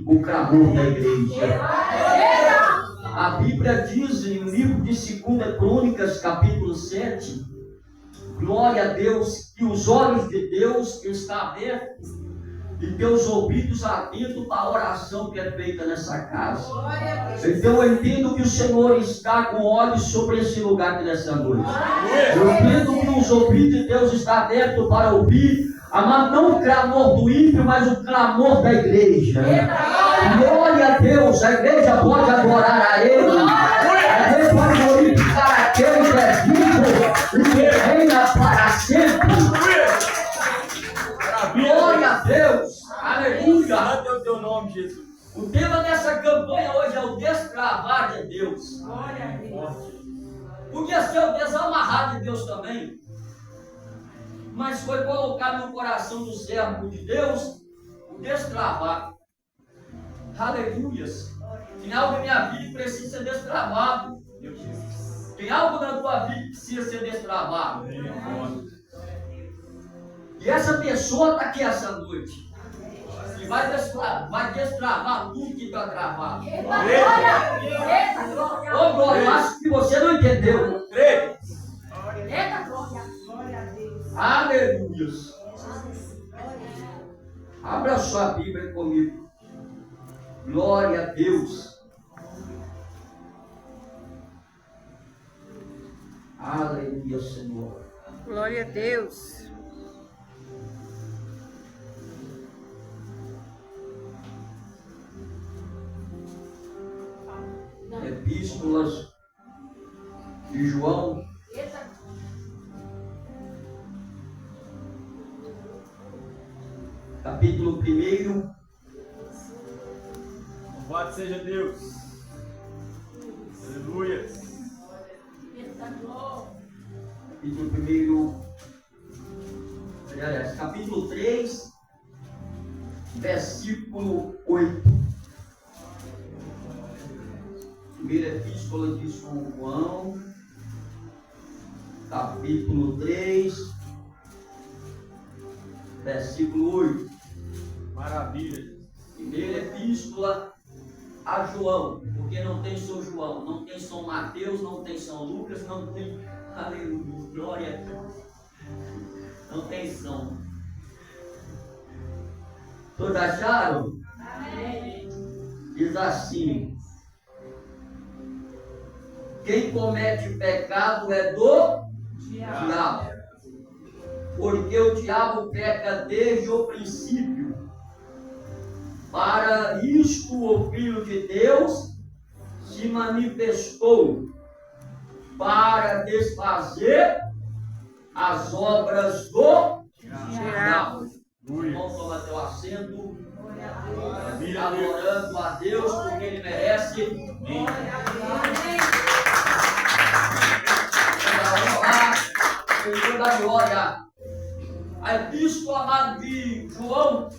o clamor da igreja. A Bíblia diz no livro de 2 Crônicas, capítulo 7, glória a Deus, que os olhos de Deus estão abertos e teus ouvidos atentos para a oração que é feita nessa casa. Então eu entendo que o Senhor está com olhos sobre esse lugar aqui nessa noite. Eu entendo que os ouvidos de Deus estão abertos para ouvir, amado, não o clamor do ímpio, mas o clamor da igreja. Glória a Deus, a igreja pode adorar a Ele, a igreja pode glorificar aquele que é vivo e que reina para sempre. Glória a Deus, aleluia. Santo é o teu nome, Jesus. O tema dessa campanha hoje é o destravar de Deus. Glória a Deus. Podia ser o desamarrar de Deus também, mas foi colocado no coração do servo de Deus o destravar. Aleluias. Tem algo na minha vida que precisa ser destravado. Tem algo na tua vida que precisa ser destravado. E essa pessoa está aqui essa noite. E vai destravar tudo que está travado. Ô glória, eu acho que você não entendeu. Aleluia. Abra a sua Bíblia comigo. Glória a Deus. Aleluia, Senhor. Glória a Deus. Epístolas de João, capítulo 1. Louvado seja Deus. Aleluia. Capítulo 1, aliás, capítulo 3, versículo 8. Primeira Epístola de São João, capítulo 3, versículo 8. Maravilha. Primeira Epístola a João, porque não tem São João, não tem São Mateus, não tem São Lucas, não tem, aleluia, glória a Deus, não tem São. Todos acharam? Amém. Diz assim: quem comete pecado é do diabo, porque o diabo peca desde o princípio. Para isto o Filho de Deus se manifestou, para desfazer as obras do diabo. Vamos tomar teu assento, adorando a Deus, porque Ele merece. Senhor da glória. A epístola, amado, de João,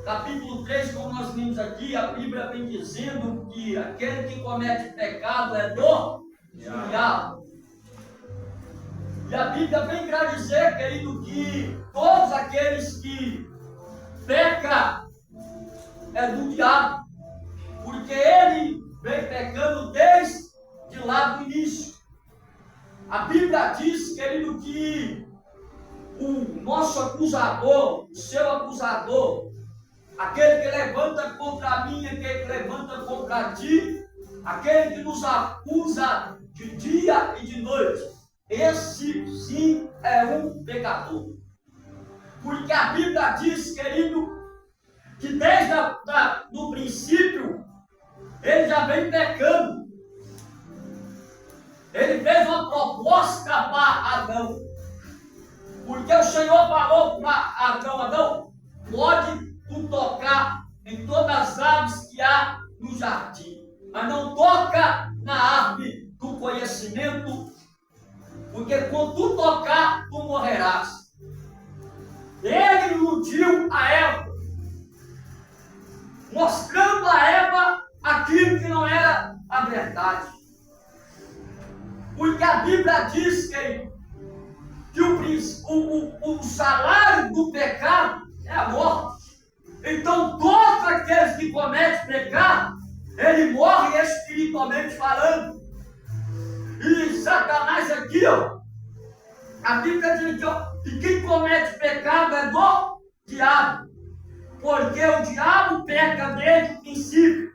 capítulo 3, como nós vimos aqui, a Bíblia vem dizendo que aquele que comete pecado é do diabo. E a Bíblia vem para dizer, querido, que todos aqueles que pecam é do diabo, porque ele vem pecando desde lá do início. A Bíblia diz, querido, que o nosso acusador, o seu acusador, aquele que levanta contra mim, aquele que levanta contra ti, aquele que nos acusa de dia e de noite, esse sim é um pecador. Porque a Bíblia diz, querido, que desde o princípio ele já vem pecando. Ele fez uma proposta para Adão. Porque o Senhor falou para Adão: Adão, pode tu tocar em todas as aves que há no jardim, mas não toca na árvore do conhecimento, porque quando tu tocar, tu morrerás. Ele iludiu a Eva, mostrando a Eva aquilo que não era a verdade. Porque a Bíblia diz, querido, que o salário do pecado é a morte. Então todos aqueles que que comete pecado, ele morre espiritualmente falando. E Satanás aqui, ó, a Bíblia diz aqui, ó, que quem comete pecado é do diabo, porque o diabo peca desde o princípio.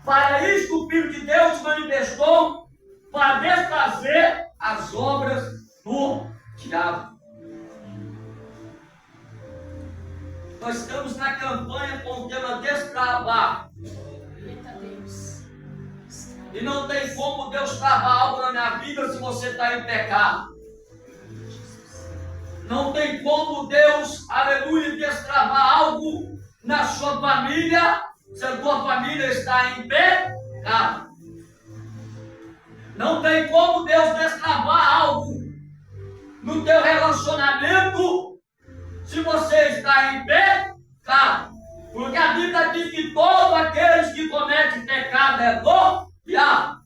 Para isso o Filho de Deus manifestou, para desfazer as obras do diabo. Nós estamos na campanha com o tema destravar. E não tem como Deus travar algo na minha vida se você está em pecado. Não tem como Deus, aleluia, destravar algo na sua família se a tua família está em pecado. Não tem como Deus destravar algo no teu relacionamento se você está em pecado. Porque a Bíblia diz que todos aqueles que cometem pecado é do diabo.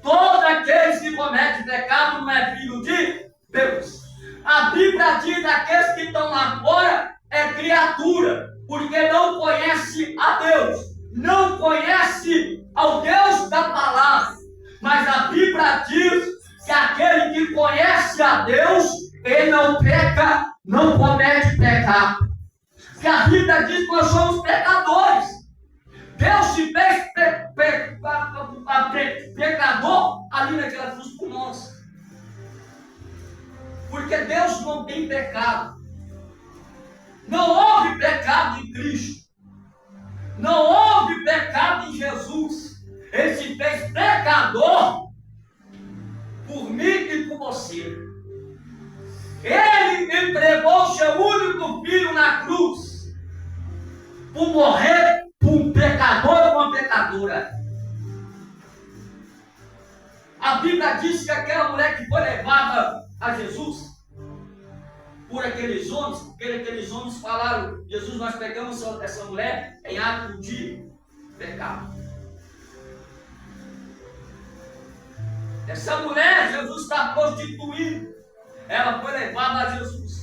Todos aqueles que cometem pecado não é filho de Deus. A Bíblia diz que aqueles que estão lá fora é criatura, porque não conhece a Deus, não conhece ao Deus da palavra. Mas a Bíblia diz que aquele que conhece a Deus, ele não peca, não comete pecado. Que a Bíblia diz que nós somos pecadores. Deus se fez pecador ali naquela cruz por nós. Porque Deus não tem pecado. Não houve pecado em Cristo. Não houve pecado em Jesus. Ele se fez pecador por mim e por você. Ele entregou o seu único filho na cruz por morrer por um pecador ou uma pecadora. A Bíblia diz que aquela mulher que foi levada a Jesus por aqueles homens, porque aqueles homens falaram: Jesus, nós pegamos essa mulher em ato de pecado. Essa mulher, Jesus está prostituindo. Ela foi levada a Jesus.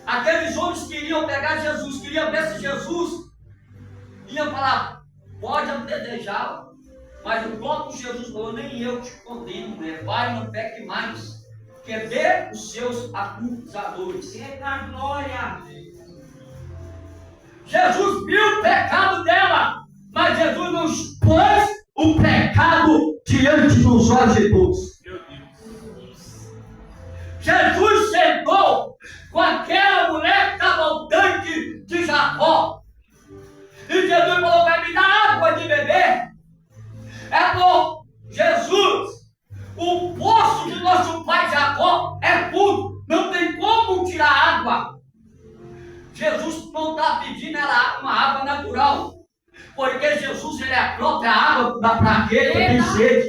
Aqueles homens queriam pegar Jesus, queriam ver se Jesus ia falar: pode apedrejá-la. Mas o próprio Jesus falou: nem eu te condeno, mulher, vai, não peque mais. Quer ver os seus acusadores. Eita glória! Jesus viu o pecado dela, mas Jesus não expôs o pecado diante dos olhos de todos. Jesus sentou com aquela mulher que estava no tanque de Jacó. E Jesus falou: vai me dar água de beber. É bom, Jesus, o poço de nosso pai Jacó é puro, não tem como tirar água. Jesus não está pedindo uma água natural, porque Jesus, ele é a própria água da pragueira que tem sede.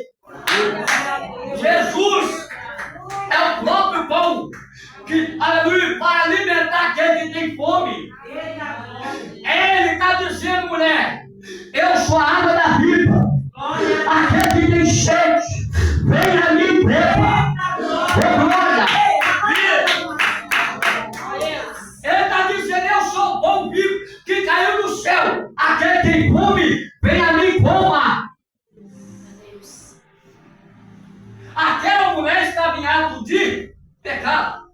Jesus é o próprio pão que, aleluia, para alimentar aquele que tem fome. Ele está dizendo: mulher, eu sou a água da vida. Aquele que tem sede, vem a mim, beba. Glória! Ele está dizendo: eu sou o pão vivo que caiu do céu. Aquele que tem fome, vem a mim, coma. Aquela mulher estava em ato de pecado.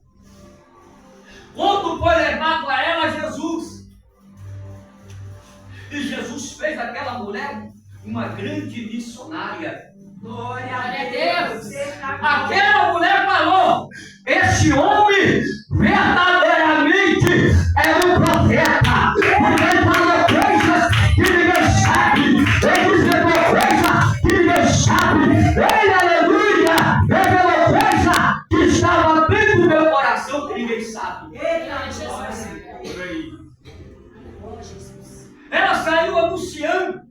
Quando foi levado a ela Jesus, e Jesus fez aquela mulher uma grande missionária. Glória a Deus! Aquela mulher falou: esse homem verdadeiramente é um profeta, porque ele falou coisas que ninguém sabe, ele escreveu coisas que ninguém sabe, ele, aleluia, revelou coisa que estava dentro do meu coração que ninguém sabe. Eita Jesus! Ela saiu anunciando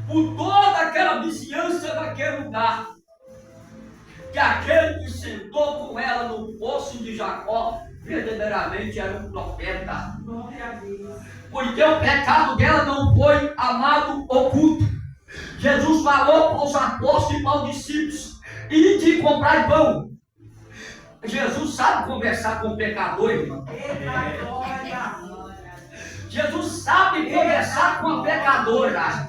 por toda aquela vizinhança daquele lugar, que aquele que sentou com ela no poço de Jacó verdadeiramente era um profeta. Porque o pecado dela não foi, amado, oculto. Jesus falou para os apóstolos e para os discípulos: e de comprar pão. Jesus sabe conversar com o pecador, irmão. conversar com a pecadora.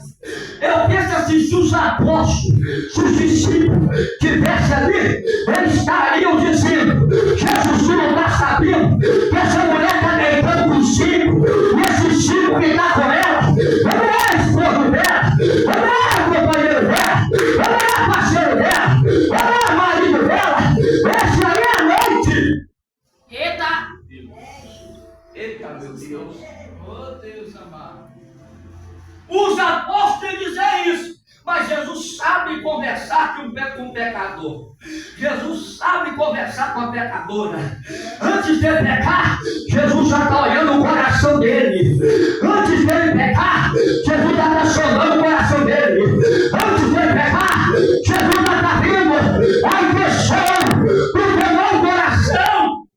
Eu penso assim, se os apóstolos, se os discípulos estivessem ali, eles estariam dizendo: Jesus, você não está sabendo que essa mulher está deitando com 5, e esses 5 que está com ela, ele é esposo dela, ele é companheiro dela, ele é parceiro dela, ele é marido dela, esse aí é a noite. Eita! Eita, meu Deus. Oh, Deus amado. Os apóstolos dizem isso, mas Jesus sabe conversar com um pecador. Jesus sabe conversar com a pecadora. Antes dele pecar, Jesus já está olhando o coração dele. Antes dele pecar, Jesus já está sondando o coração dele. Antes dele pecar, Jesus já está vendo a intenção do teu coração.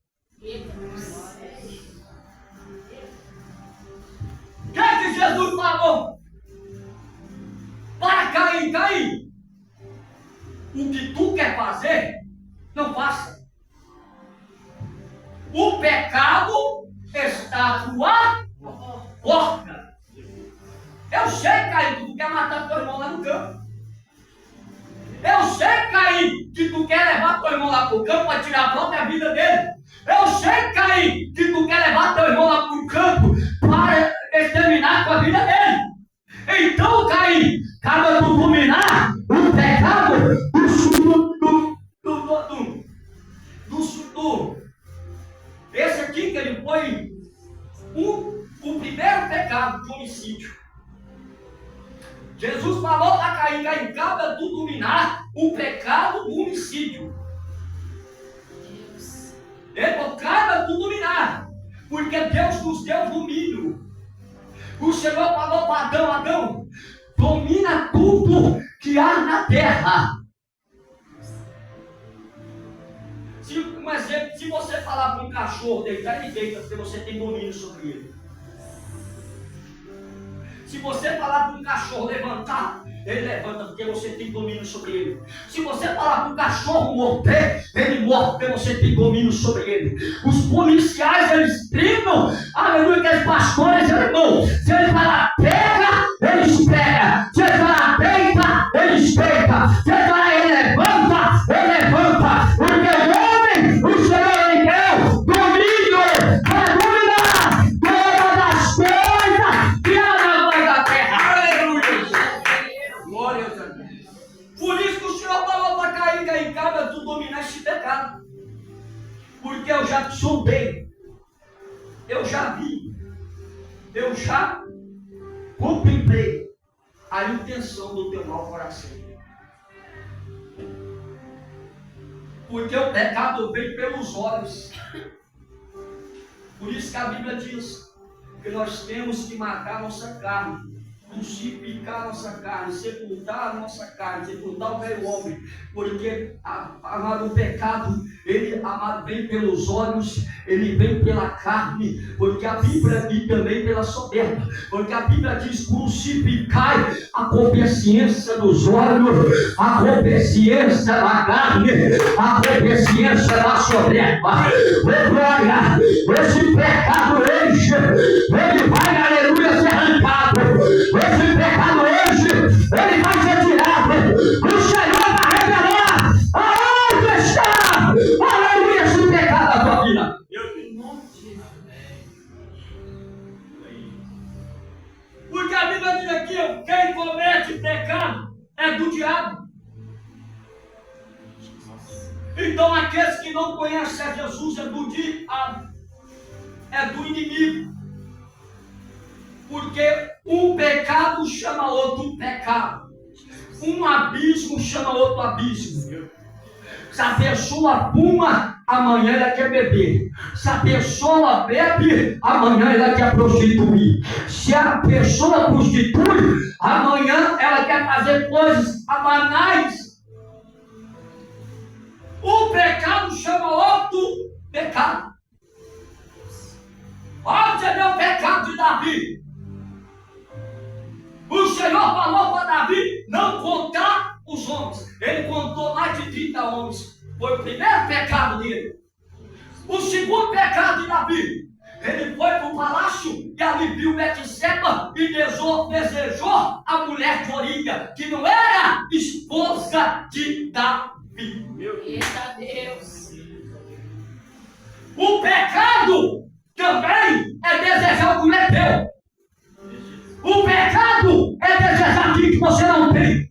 O que Jesus falou? Para Caim, o que tu quer fazer, não faça. O pecado está à tua porta. Eu sei, Caim, que tu quer matar teu irmão lá no campo. Eu sei, Caim, que tu quer levar teu irmão lá pro campo para tirar a própria vida dele. Eu sei, Caim, que tu quer levar teu irmão lá pro campo para exterminar com a vida dele. Então, Caim, cabe tu dominar o pecado do futuro. Esse aqui que ele foi o primeiro pecado de homicídio. Jesus falou para Caim: Caim, cabe tu dominar o pecado do homicídio. Ele falou: cabe tu dominar, porque Deus nos deu domínio. O Senhor falou para Adão: Adão, domina tudo que há na terra. Um exemplo, se você falar para um cachorro deitar, ele deita, porque você tem domínio sobre ele. Se você falar para um cachorro levantar, ele levanta, porque você tem domínio sobre ele. Se você falar para um cachorro morder, ele morre, porque você tem domínio sobre ele. Os policiais, eles treinam, aleluia, que os pastores, irmão, se ele falar pega, eles pegam. Se ele falar deita, eles deitam. Se ele falar ele levanta, porque o homem, o Senhor, ele deu domínio para dominar todas as coisas que há na face da terra. Aleluia. Glória a Deus. Por isso que o Senhor falou para Caim: cabe tu dominar esse pecado. Porque eu já te sondei, eu já vi, eu já contemplei a intenção do teu mau coração. Porque o pecado vem pelos olhos. Por isso que a Bíblia diz que nós temos que matar a nossa carne, crucificar a nossa carne, sepultar a nossa carne, sepultar o velho homem. Porque, amado, o pecado, ele, amado, vem pelos olhos, ele vem pela carne, porque a Bíblia diz também pela soberba, porque a Bíblia diz: crucificai a concupiscência dos olhos, a concupiscência da carne, a concupiscência da soberba. Glória, esse pecado enche, ele vai, aleluia, ser arrancado. Esse pecado hoje, ele vai ser tirado. O Senhor vai revelar aonde está, aleluia, esse pecado da tua vida. Porque a Bíblia diz aqui: quem comete pecado é do diabo. Então aqueles que não conhecem a Jesus é do diabo, é do inimigo. Porque um pecado chama outro pecado. Um abismo chama outro abismo. Se a pessoa fuma, amanhã ela quer beber. Se a pessoa bebe, amanhã ela quer prostituir. Se a pessoa prostitui, amanhã ela quer fazer coisas banais. O pecado chama outro pecado. Olha, você vê o pecado de Davi. O Senhor falou para Davi não contar os homens. Ele contou mais de 30 homens. Foi o primeiro pecado dele. O segundo pecado de Davi: ele foi para o palácio e ali viu Betseba e desejou a mulher de Origa, que não era esposa de Davi. Eita Deus. O pecado também é desejar o que não é teu. O pecado é desejar aquilo que você não tem.